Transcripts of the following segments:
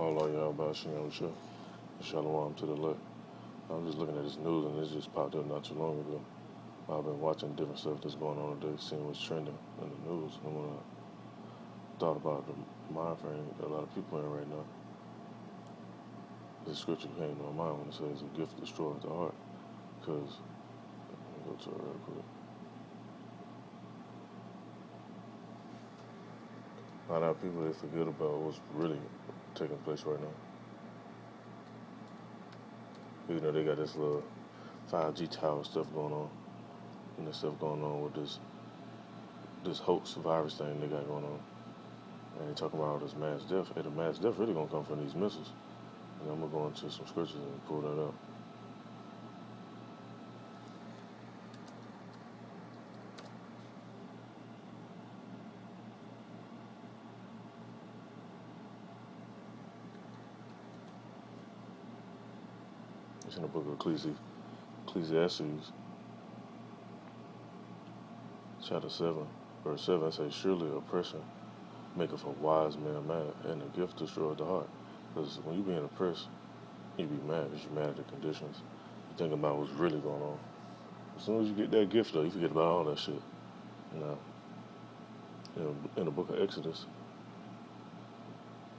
Allah Yahweh Shem Shah. Shalom to the left. I'm just looking at this news and it just popped up not too long ago. I've been watching different stuff that's going on today, seeing what's trending in the news. And when I thought about the mind frame that a lot of people are in right now, this scripture came to my mind when it says a gift destroys the heart. Because, let me go to it real quick. A lot of people, they forget about what's really taking place right now. You know, they got this little 5G tower stuff going on. And this stuff going on with this hoax virus thing they got going on. And they talking about all this mass death. And the mass death really gonna come from these missiles. And I'm gonna go into some scriptures and pull that up. It's in the book of Ecclesiastes, chapter 7, verse 7. It says, surely oppression maketh a wise man mad, and a gift destroyeth the heart. Because when you being oppressed, you be mad because you're mad at the conditions. You think about what's really going on. As soon as you get that gift, though, you forget about all that shit. Now, in the book of Exodus,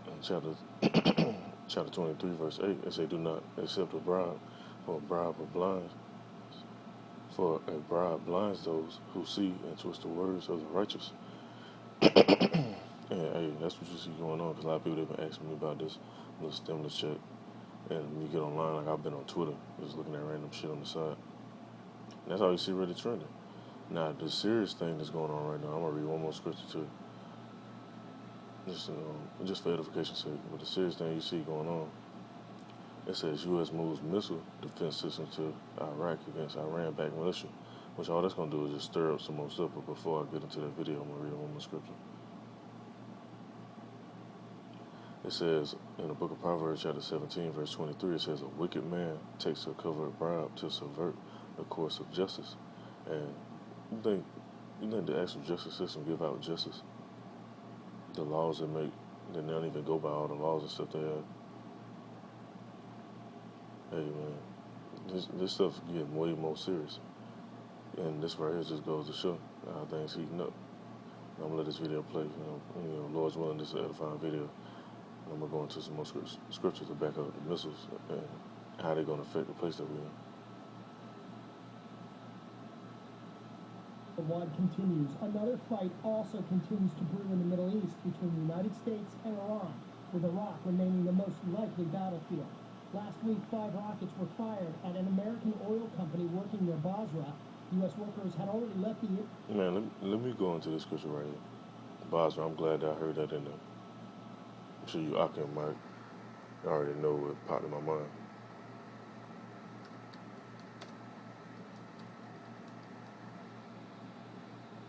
in chapter 23, verse 8, it say, do not accept a bribe, for a bribe blinds those who see and twist the words of the righteous. And hey, that's what you see going on, because a lot of people have been asking me about this little stimulus check. And when you get online, like I've been on Twitter, just looking at random shit on the side. And that's all you see really trending. Now, the serious thing that's going on right now, I'm going to read one more scripture too. Just for edification's sake. But the serious thing you see going on, it says U.S. moves missile defense system to Iraq against Iran-backed militia. Which all that's going to do is just stir up some more stuff. But before I get into that video, I'm going to read one more scripture. It says in the book of Proverbs, chapter 17, verse 23, it says, a wicked man takes a covered bribe to subvert the course of justice. And you think the actual justice system give out justice? The laws they make, then they don't even go by all the laws and stuff they have. Hey man, this stuff getting way more serious. And this right here just goes to show how things heating up. I'm gonna let this video play. You know, Lord's willing, this is an edifying video. I'm going to go into some more scriptures to back up the missiles and how they're going to affect the place that we're in. The war continues. Another fight also continues to brew in the Middle East between the United States and Iran, with Iraq remaining the most likely battlefield. Last week, 5 rockets were fired at an American oil company working near Basra. U.S. workers had already left the... Man, let me go into this scripture right here. Basra, I'm glad that I heard that in there. I'm sure you, Akka and Mike, already know what popped in my mind.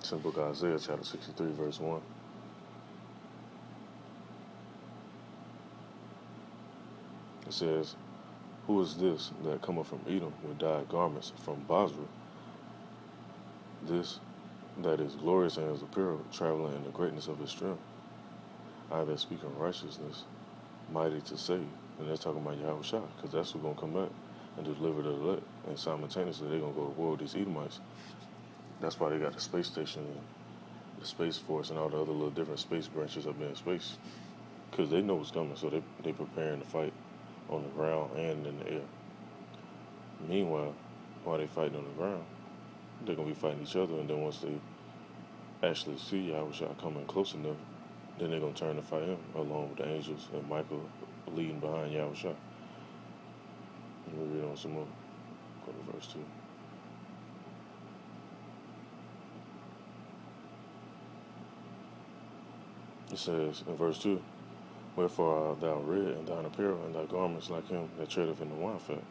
It's in the book of Isaiah, chapter 63, verse 1. It says, who is this that cometh from Edom with dyed garments from Basra? This that is glorious in his apparel, traveling in the greatness of his strength. I that speak in righteousness, mighty to save. And they're talking about Yahweh Shah, because that's who's going to come back and deliver the elect. And simultaneously, they're going to go to war with these Edomites. That's why they got the space station and the Space Force and all the other little different space branches up in space. Because they know what's coming, so they preparing to fight on the ground and in the air. Meanwhile, while they fighting on the ground, they're going to be fighting each other. And then once they actually see Yahweh Shah coming close enough, then they're going to turn to fight him, along with the angels and Michael leading behind Yahweh Shah. Let me read on some more. Go to verse 2. It says in verse 2, wherefore art thou red in thine apparel, and thy garments like him that treadeth in the wine fat.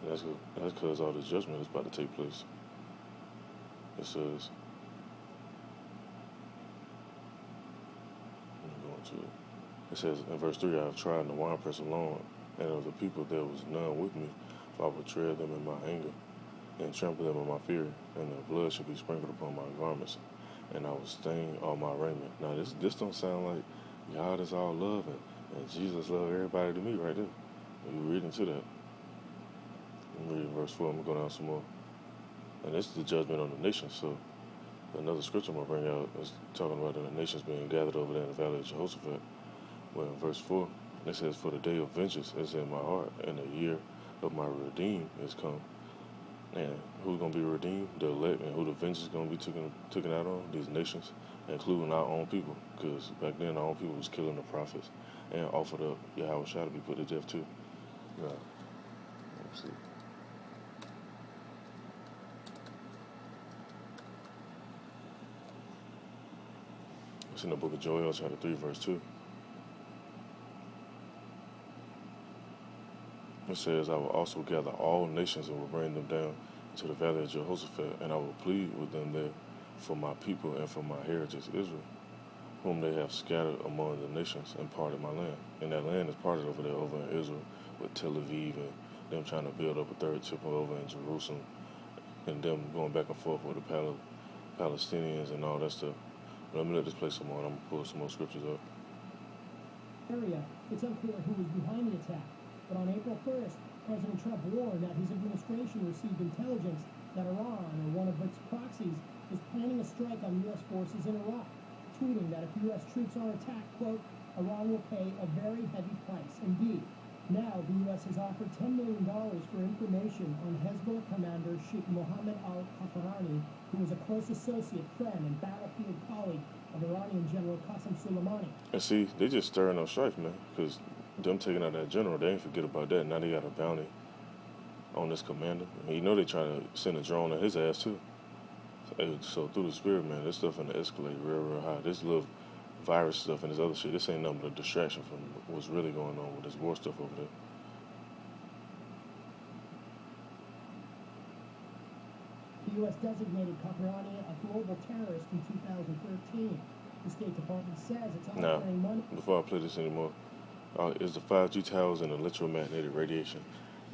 And that's because all the judgment is about to take place. It says, it says in verse 3, I have tried in the winepress alone, and of the people there was none with me, for I will tread them in my anger, and trample them in my fury, and their blood shall be sprinkled upon my garments, and I will stain all my raiment. Now this don't sound like God is all love and And Jesus loved everybody to me right there. You read into that. I'm reading verse 4. I'm going to go down some more. And this is the judgment on the nations. So another scripture I'm going to bring out is talking about the nations being gathered over there in the valley of Jehoshaphat. Well, in verse 4, it says, "For the day of vengeance is in my heart, and the year of my redeem is come." And who's going to be redeemed? The elect. And who the vengeance is going to be taken out on? These nations, including our own people. Because back then, our own people was killing the prophets and offered up Yahweh Shah to be put to death too. Now, let's see. It's in the book of Joel, chapter 3, verse 2. It says, "I will also gather all nations and will bring them down to the valley of Jehoshaphat, and I will plead with them there for my people and for my heritage Israel, whom they have scattered among the nations and parted my land." And that land is parted over there, over in Israel, with Tel Aviv and them trying to build up a third temple over in Jerusalem, and them going back and forth with the Palestinians and all that stuff. But let me let this play some more, and I'm going to pull some more scriptures up. Area, it's unclear who was behind the attack, but on April 1st, President Trump warned that his administration received intelligence that Iran, or one of its proxies, was planning a strike on U.S. forces in Iraq, tweeting that if U.S. troops are attacked, quote, Iran will pay a very heavy price. Indeed, now the U.S. has offered $10 million for information on Hezbollah commander Sheikh Mohammed al-Qahtani, who was a close associate, friend, and battlefield colleague of Iranian General Qasem Soleimani. And see, they just stirring up strife, man, because them taking out that general, they ain't forget about that. Now they got a bounty on this commander. And you know they trying to send a drone at his ass, too. So through the spirit, man, this stuff finna escalate real high. This little virus stuff and this other shit, this ain't nothing but a distraction from what's really going on with this war stuff over there. The U.S. designated Qahtani a global terrorist in 2013. The State Department says it's offering money. Before I play this anymore, is the 5G towers and electromagnetic radiation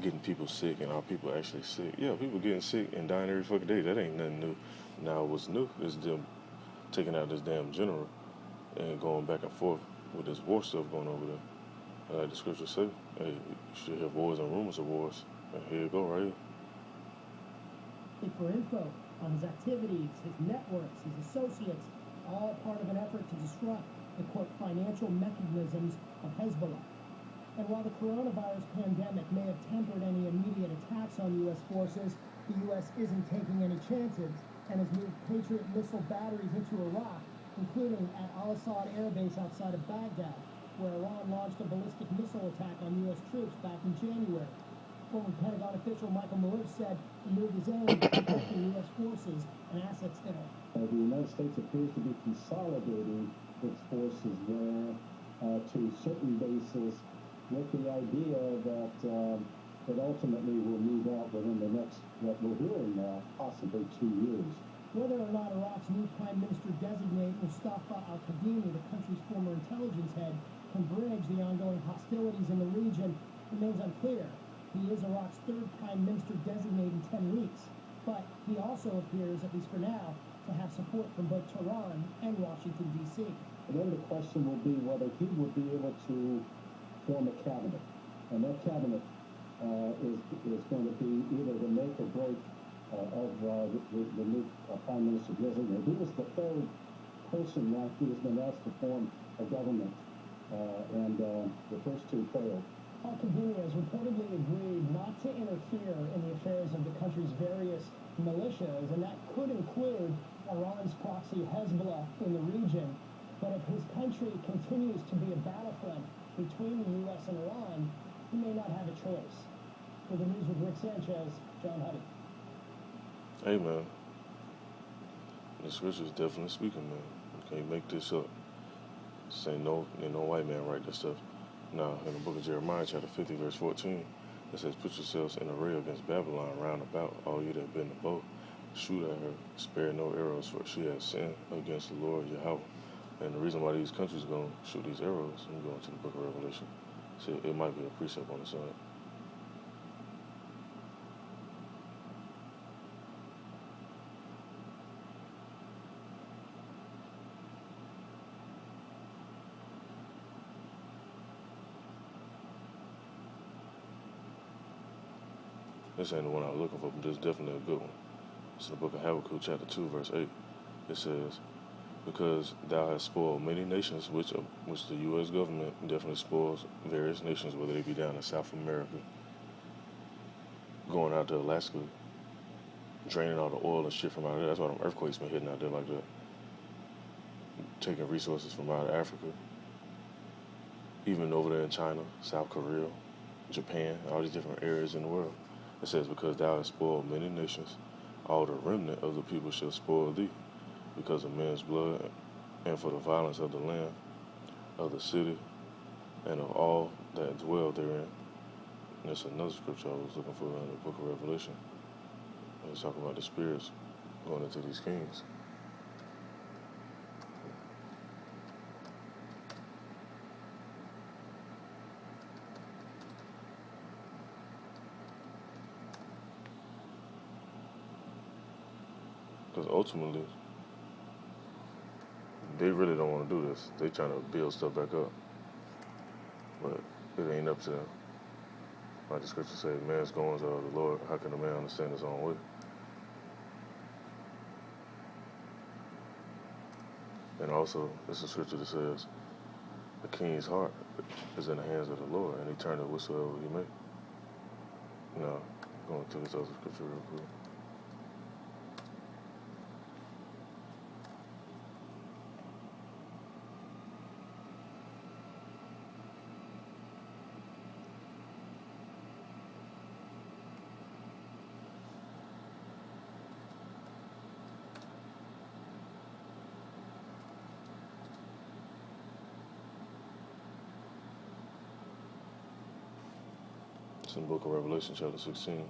getting people sick, and are people actually sick? Yeah, people getting sick and dying every fucking day. That ain't nothing new. Now, what's new is them taking out this damn general and going back and forth with this war stuff going over there. Like the scriptures say, hey, you should have wars and rumors of wars. And here you go, right here. For info on his activities, his networks, his associates, all part of an effort to disrupt the, quote, financial mechanisms of Hezbollah. And while the coronavirus pandemic may have tempered any immediate attacks on U.S. forces, the U.S. isn't taking any chances and has moved Patriot missile batteries into Iraq, including at Al-Assad Air Base outside of Baghdad, where Iran launched a ballistic missile attack on U.S. troops back in January. Former Pentagon official Michael Maloof said the move is aimed at protecting U.S. forces and assets there. The United States appears to be consolidating its forces there to certain bases with the idea that it ultimately will move out within the next, what we're hearing now, possibly 2 years. Whether or not Iraq's new Prime Minister-designate Mustafa al-Kadhimi, the country's former intelligence head, can bridge the ongoing hostilities in the region remains unclear. He is Iraq's third Prime Minister-designate in 10 weeks, but he also appears, at least for now, to have support from both Tehran and Washington, D.C. And then the question will be whether he will be able to form a cabinet. And that cabinet is going to be either the make or break of the new Prime Minister designate. He was the third person that he has been asked to form a government, and the first two failed. Al-Kadhimi has reportedly agreed not to interfere in the affairs of the country's various militias, and that could include Iran's proxy Hezbollah in the region. But if his country continues to be a battlefront between the U.S. and Iran, he may not have a choice. For the news with Rick Sanchez, John Huddy. Hey, man. The scripture's definitely speaking, man. You can't make this up. This ain't no white man write this stuff. Now, in the book of Jeremiah, chapter 50, verse 14, it says, "Put yourselves in array against Babylon round about, all you that bend the bow. Shoot at her, spare no arrows, for she has sinned against the Lord Yahweh." And the reason why these countries are going to shoot these arrows, I'm going to the book of Revelation. See, it might be a precept on the side. This ain't the one I was looking for, but this is definitely a good one. It's in the book of Habakkuk, chapter 2, verse 8. It says, because thou hast spoiled many nations, which the U.S. government definitely spoils various nations, whether they be down in South America, going out to Alaska, draining all the oil and shit from out there. That's why them earthquakes been hitting out there like that. Taking resources from out of Africa, even over there in China, South Korea, Japan, all these different areas in the world. It says, because thou hast spoiled many nations, all the remnant of the people shall spoil thee, because of men's blood, and for the violence of the land, of the city, and of all that dwell therein. And that's another scripture I was looking for in the book of Revelation. It's talking about the spirits going into these kings. Because ultimately, they really don't want to do this. They trying to build stuff back up. But it ain't up to them. Like the scripture says, man's goings are of the Lord. How can a man understand his own way? And also, it's a scripture that says, the king's heart is in the hands of the Lord, and he turneth whatsoever he may. Now, I'm going to this other scripture real quick. It's in the book of Revelation, chapter 16.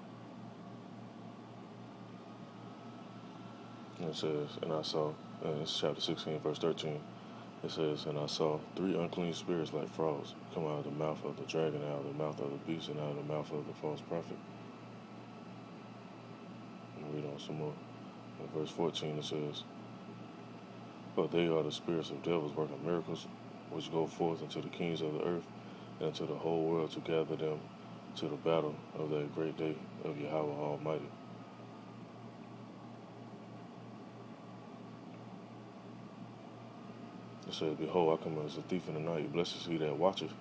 And it says, and I saw, and it's chapter 16, verse 13. It says, and I saw 3 unclean spirits like frogs come out of the mouth of the dragon, out of the mouth of the beast, and out of the mouth of the false prophet. And read on some more. In verse 14 it says, but they are the spirits of devils working miracles, which go forth unto the kings of the earth, and unto the whole world to gather them to the battle of that great day of Yahweh Almighty. It says, behold, I come as a thief in the night. Blessed is he that watcheth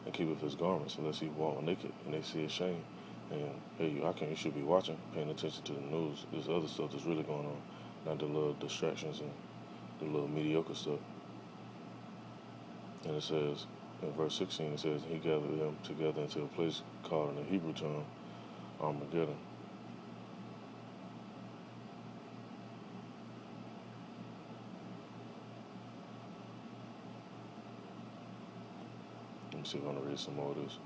and keepeth his garments, unless he walk naked, and they see his shame. And hey, you should be watching, paying attention to the news. There's other stuff that's really going on, not the little distractions and the little mediocre stuff. And it says, in verse 16, it says, he gathered them together into a place called in the Hebrew tongue Armageddon. Let me see if I want to read some more of this.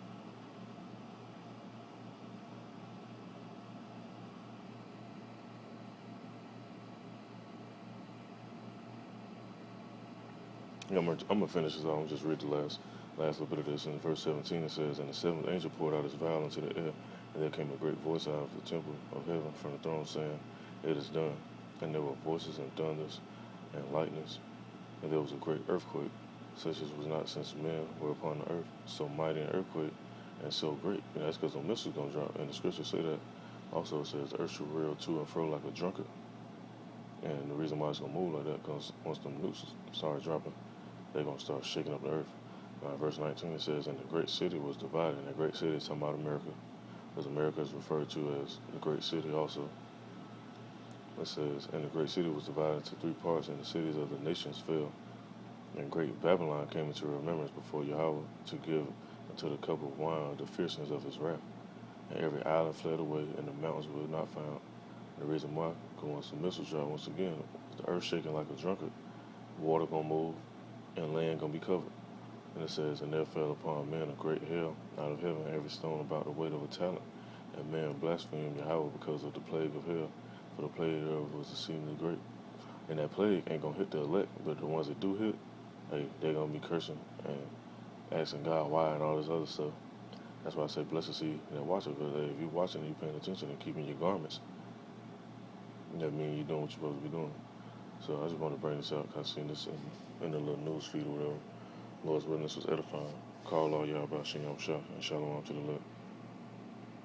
Yeah, I'm gonna finish this off. I'm just read the last little bit of this. In verse 17 it says, and the seventh angel poured out his vial into the air, and there came a great voice out of the temple of heaven from the throne, saying, it is done. And there were voices and thunders and lightnings, and there was a great earthquake, such as was not since men were upon the earth, so mighty an earthquake, and so great. And that's because the missiles gonna drop. And the scriptures say that. Also it says the earth shall reel to and fro like a drunkard. And the reason why it's gonna move like that, because once them nukes start dropping, they're going to start shaking up the earth. Verse 19, it says, and the great city was divided. And the great city is talking about America, because America is referred to as the great city also. It says, and the great city was divided into 3 parts, and the cities of the nations fell. And great Babylon came into remembrance before Yahweh to give unto the cup of wine the fierceness of his wrath. And every island fled away, and the mountains were not found. And the reason why, because once the missiles drop, once again, the earth shaking like a drunkard, water going to move, and land gonna be covered. And it says, and there fell upon men a great hail out of heaven, every stone about the weight of a talent. And man blasphemed Yahweh because of the plague of hell, for the plague thereof was exceedingly great. And that plague ain't gonna hit the elect, but the ones that do hit, hey, they're gonna be cursing and asking God why and all this other stuff. That's why I say blessed is he that watcheth, because hey, if you're watching and you're paying attention and keeping your garments, that means you're doing what you're supposed to be doing. So I just want to bring this out because I seen this in the little news feed or whatever. Lord's witness was edifying. Call all y'all about Shem Shah and Shalom to the left.